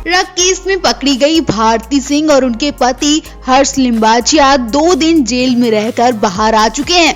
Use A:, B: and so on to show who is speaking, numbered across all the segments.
A: Drug case में पकड़ी गई भारती सिंह और उनके पति हर्ष लिम्बाचिया 2 दिन जेल में रहकर बाहर आ चुके हैं।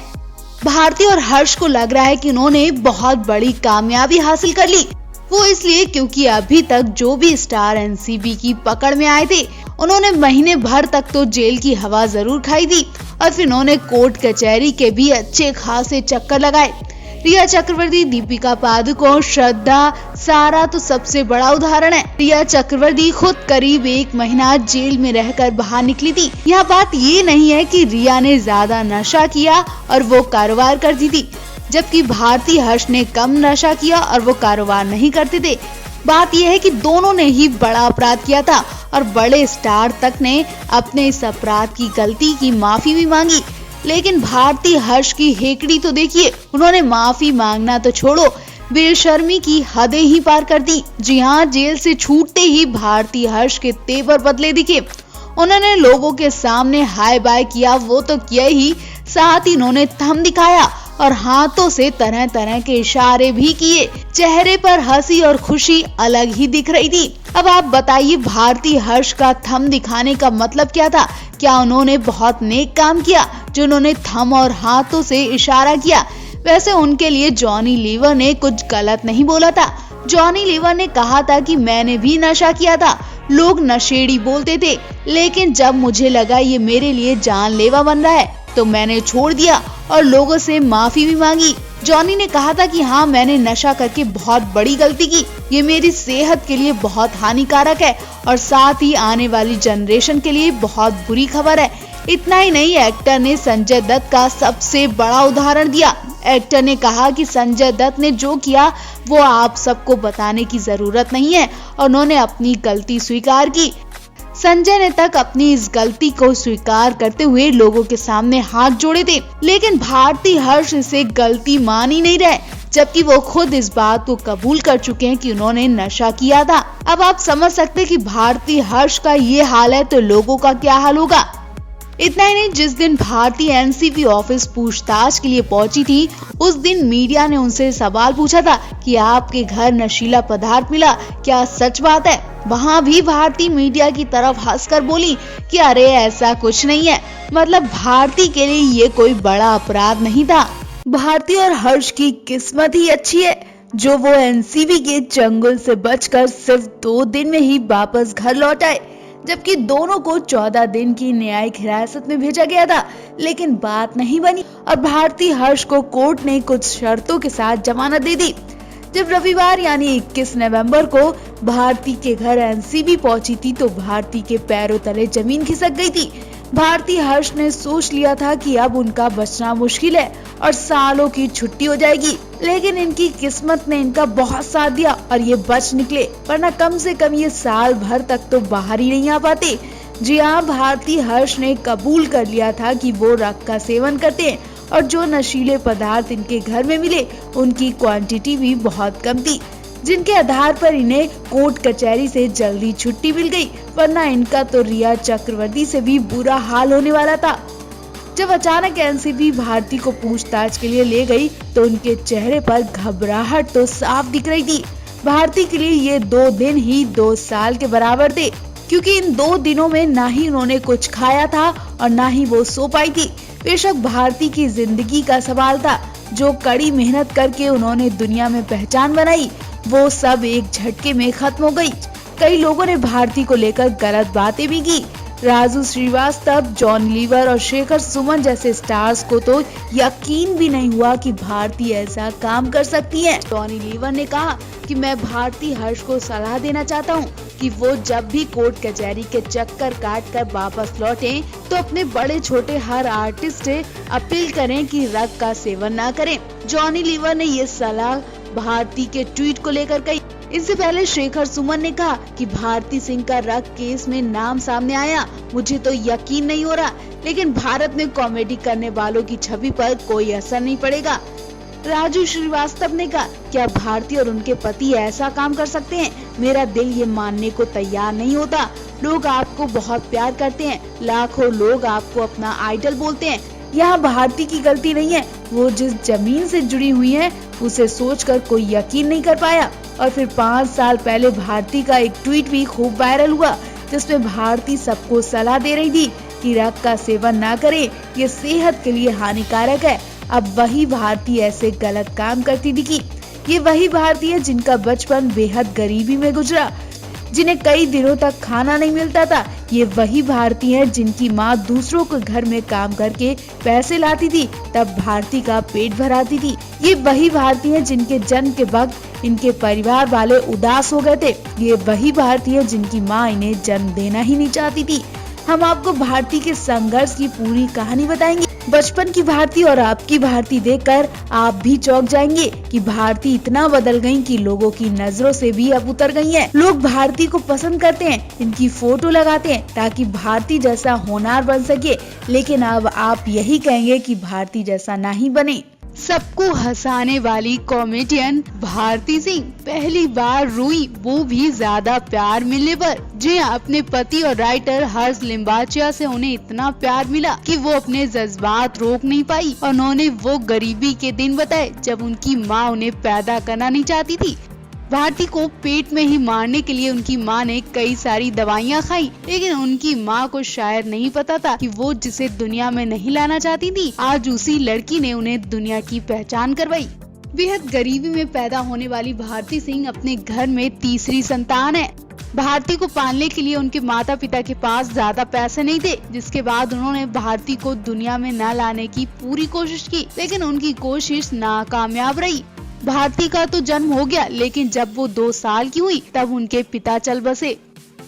A: भारती और हर्ष को लग रहा है कि उन्होंने बहुत बड़ी कामयाबी हासिल कर ली। वो इसलिए क्योंकि अभी तक जो भी स्टार एनसीबी की पकड़ में आए थे, उन्होंने महीने भर तक तो जेल की हवा जरूर खाई थी और फिर उन्होंने कोर्ट कचहरी के भी अच्छे खासे चक्कर लगाए। रिया चक्रवर्ती, दीपिका पादुकोण, श्रद्धा, सारा तो सबसे बड़ा उदाहरण है। रिया चक्रवर्ती खुद करीब 1 महीना जेल में रहकर बाहर निकली थी। यह बात ये नहीं है कि रिया ने ज्यादा नशा किया और वो कारोबार करती थी, जबकि भारती हर्ष ने कम नशा किया और वो कारोबार नहीं करते थे। बात यह है कि दोनों ने ही बड़ा अपराध किया था और बड़े स्टार तक ने अपने इस अपराध की गलती की माफी भी मांगी। लेकिन भारती हर्ष की हेकड़ी तो देखिए, उन्होंने माफी मांगना तो छोड़ो, बेशर्मी की हदें ही पार कर दी। जी हाँ, जेल से छूटते ही भारती हर्ष के तेवर बदले दिखे। उन्होंने लोगों के सामने हाय बाय किया, वो तो किया ही, साथ ही उन्होंने थंब दिखाया और हाथों से तरह तरह के इशारे भी किए। चेहरे पर हंसी और खुशी अलग ही दिख रही थी। अब आप बताइए, भारती हर्ष का थंब दिखाने का मतलब क्या था? क्या उन्होंने बहुत नेक काम किया जो उन्होंने थंब और हाथों से इशारा किया? वैसे उनके लिए जॉनी लीवर ने कुछ गलत नहीं बोला था। जॉनी लीवर ने कहा था कि मैंने भी नशा किया था, लोग नशेड़ी बोलते थे, लेकिन जब मुझे लगा ये मेरे लिए जानलेवा बन रहा है तो मैंने छोड़ दिया और लोगों से माफी भी मांगी। जॉनी ने कहा था कि हाँ, मैंने नशा करके बहुत बड़ी गलती की, ये मेरी सेहत के लिए बहुत हानिकारक है और साथ ही आने वाली जनरेशन के लिए बहुत बुरी खबर है। इतना ही नहीं, एक्टर ने संजय दत्त का सबसे बड़ा उदाहरण दिया। एक्टर ने कहा कि संजय दत्त ने जो किया वो आप सबको बताने की जरूरत नहीं है और उन्होंने अपनी गलती स्वीकार की। संजय ने तक अपनी इस गलती को स्वीकार करते हुए लोगों के सामने हाथ जोड़े थे, लेकिन भारती हर्ष इसे गलती मान ही नहीं रहे, जबकि वो खुद इस बात को कबूल कर चुके हैं कि उन्होंने नशा किया था। अब आप समझ सकते हैं कि भारती हर्ष का ये हाल है तो लोगों का क्या हाल होगा। इतना ही नहीं, जिस दिन भारती एनसीबी ऑफिस पूछताछ के लिए पहुंची थी, उस दिन मीडिया ने उनसे सवाल पूछा था कि आपके घर नशीला पदार्थ मिला, क्या सच बात है? वहाँ भी भारती मीडिया की तरफ हंसकर बोली कि अरे ऐसा कुछ नहीं है। मतलब भारती के लिए ये कोई बड़ा अपराध नहीं था। भारती और हर्ष की किस्मत ही अच्छी है जो वो एनसीबी के चंगुल से बचकर सिर्फ 2 दिन में ही वापस घर लौट आए, जबकि दोनों को 14 दिन की न्यायिक हिरासत में भेजा गया था, लेकिन बात नहीं बनी और भारती हर्ष को कोर्ट ने कुछ शर्तों के साथ जमानत दे दी। जब रविवार यानी 21 नवंबर को भारती के घर एनसीबी पहुंची थी तो भारती के पैरों तले जमीन खिसक गई थी। भारती हर्ष ने सोच लिया था कि अब उनका बचना मुश्किल है और सालों की छुट्टी हो जाएगी, लेकिन इनकी किस्मत ने इनका बहुत साथ दिया और ये बच निकले, वरना कम से कम ये साल भर तक तो बाहर ही नहीं आ पाते। जी हाँ, भारती हर्ष ने कबूल कर लिया था कि वो रग का सेवन करते हैं और जो नशीले पदार्थ इनके घर में मिले उनकी क्वांटिटी भी बहुत कम थी, जिनके आधार पर इन्हें कोर्ट कचहरी से जल्दी छुट्टी मिल गई, वरना इनका तो रिया चक्रवर्ती से भी बुरा हाल होने वाला था। जब अचानक एनसीबी भारती को पूछताछ के लिए ले गई तो उनके चेहरे पर घबराहट तो साफ दिख रही थी। भारती के लिए ये 2 दिन ही 2 साल के बराबर थे, क्योंकि इन 2 दिनों में ना ही उन्होंने कुछ खाया था और ना ही वो सो पाई थी। बेशक भारती की जिंदगी का सवाल था, जो कड़ी मेहनत करके उन्होंने दुनिया में पहचान बनाई, वो सब एक झटके में खत्म हो गई। कई लोगों ने भारती को लेकर गलत बातें भी की। राजू श्रीवास्तव, जॉन लीवर और शेखर सुमन जैसे स्टार्स को तो यकीन भी नहीं हुआ कि भारती ऐसा काम कर सकती है। जॉनी लीवर ने कहा कि मैं भारती हर्ष को सलाह देना चाहता हूँ कि वो जब भी कोर्ट कचहरी के चक्कर काट कर वापस लौटें तो अपने बड़े छोटे हर आर्टिस्ट से अपील करें कि रग का सेवन ना करें। जॉनी लीवर ने ये सलाह भारती के ट्वीट को लेकर कही। इससे पहले शेखर सुमन ने कहा कि भारती सिंह का रग केस में नाम सामने आया, मुझे तो यकीन नहीं हो रहा, लेकिन भारत में कॉमेडी करने वालों की छवि पर कोई असर नहीं पड़ेगा। राजू श्रीवास्तव ने कहा, क्या भारती और उनके पति ऐसा काम कर सकते हैं? मेरा दिल ये मानने को तैयार नहीं होता। लोग आपको बहुत प्यार करते हैं, लाखों लोग आपको अपना आइडल बोलते हैं। यहाँ भारती की गलती नहीं है, वो जिस जमीन से जुड़ी हुई है उसे सोचकर कोई यकीन नहीं कर पाया। और फिर 5 साल पहले भारती का एक ट्वीट भी खूब वायरल हुआ, जिसमें भारती सबको सलाह दे रही थी कि रक्त का सेवन ना करें, ये सेहत के लिए हानिकारक है। अब वही भारती ऐसे गलत काम करती दिखी। ये वही भारती है जिनका बचपन बेहद गरीबी में गुजरा, जिन्हें कई दिनों तक खाना नहीं मिलता था। ये वही भारती है जिनकी माँ दूसरों के घर में काम करके पैसे लाती थी, तब भारती का पेट भराती थी। ये वही भारती है जिनके जन्म के वक्त इनके परिवार वाले उदास हो गए थे। ये वही भारती है जिनकी माँ इन्हें जन्म देना ही नहीं चाहती थी। हम आपको भारती के संघर्ष की पूरी कहानी बताएंगे। बचपन की भारती और अब की भारती देखकर आप भी चौंक जाएंगे कि भारती इतना बदल गई कि लोगों की नजरों से भी अब उतर गई हैं। लोग भारती को पसंद करते हैं, इनकी फोटो लगाते हैं ताकि भारती जैसा होनहार बन सके, लेकिन अब आप यही कहेंगे कि भारती जैसा नहीं बने। सबको हंसाने वाली कॉमेडियन भारती सिंह पहली बार रोई, वो भी ज्यादा प्यार मिलने पर। जी अपने पति और राइटर हर्ष लिम्बाचिया से उन्हें इतना प्यार मिला कि वो अपने जज्बात रोक नहीं पाई। उन्होंने वो गरीबी के दिन बताए जब उनकी माँ उन्हें पैदा करना नहीं चाहती थी। भारती को पेट में ही मारने के लिए उनकी माँ ने कई सारी दवाइयाँ खाई, लेकिन उनकी माँ को शायद नहीं पता था कि वो जिसे दुनिया में नहीं लाना चाहती थी, आज उसी लड़की ने उन्हें दुनिया की पहचान करवाई। बेहद गरीबी में पैदा होने वाली भारती सिंह अपने घर में तीसरी संतान है। भारती को पालने के लिए उनके माता पिता के पास ज्यादा पैसे नहीं थे, जिसके बाद उन्होंने भारती को दुनिया में न लाने की पूरी कोशिश की, लेकिन उनकी कोशिश नाकामयाब रही। भारती का तो जन्म हो गया, लेकिन जब वो 2 साल की हुई तब उनके पिता चल बसे।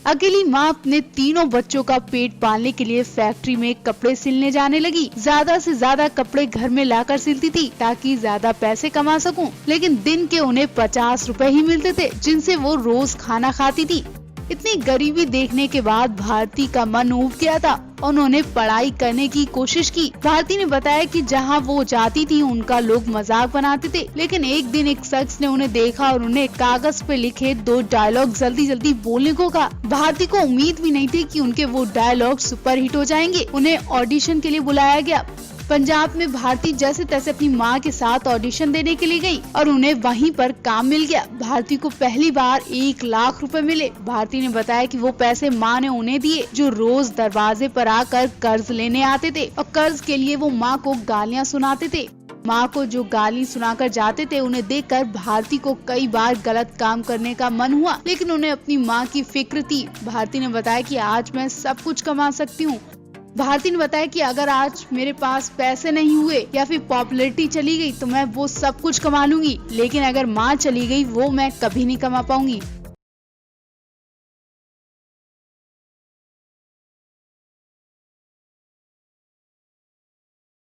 A: अकेली माँ अपने तीनों बच्चों का पेट पालने के लिए फैक्ट्री में कपड़े सिलने जाने लगी। ज्यादा से ज्यादा कपड़े घर में लाकर सिलती थी ताकि ज्यादा पैसे कमा सकूं, लेकिन दिन के उन्हें 50 रुपए ही मिलते थे, जिनसे वो रोज खाना खाती थी। इतनी गरीबी देखने के बाद भारती का मन उब गया था। उन्होंने पढ़ाई करने की कोशिश की। भारती ने बताया कि जहां वो जाती थी उनका लोग मजाक बनाते थे, लेकिन एक दिन एक शख्स ने उन्हें देखा और उन्हें कागज पे लिखे 2 डायलॉग जल्दी जल्दी बोलने को कहा। भारती को उम्मीद भी नहीं थी कि उनके वो डायलॉग सुपर हिट हो जाएंगे। उन्हें ऑडिशन के लिए बुलाया गया। पंजाब में भारती जैसे तैसे अपनी माँ के साथ ऑडिशन देने के लिए गई और उन्हें वहीं पर काम मिल गया। भारती को पहली बार 1 लाख रुपए मिले। भारती ने बताया कि वो पैसे माँ ने उन्हें दिए, जो रोज दरवाजे पर आकर कर्ज लेने आते थे और कर्ज के लिए वो माँ को गालियाँ सुनाते थे। माँ को जो गाली सुनाकर जाते थे, उन्हें देखकर भारती को कई बार गलत काम करने का मन हुआ, लेकिन उन्हें अपनी माँ की फिक्र थी। भारती ने बताया कि आज मैं सब कुछ कमा सकती हूँ। भारती ने बताया कि अगर आज मेरे पास पैसे नहीं हुए या फिर पॉपुलैरिटी चली गई तो मैं वो सब कुछ कमा लूंगी, लेकिन अगर माँ चली गई वो मैं कभी नहीं कमा पाऊंगी।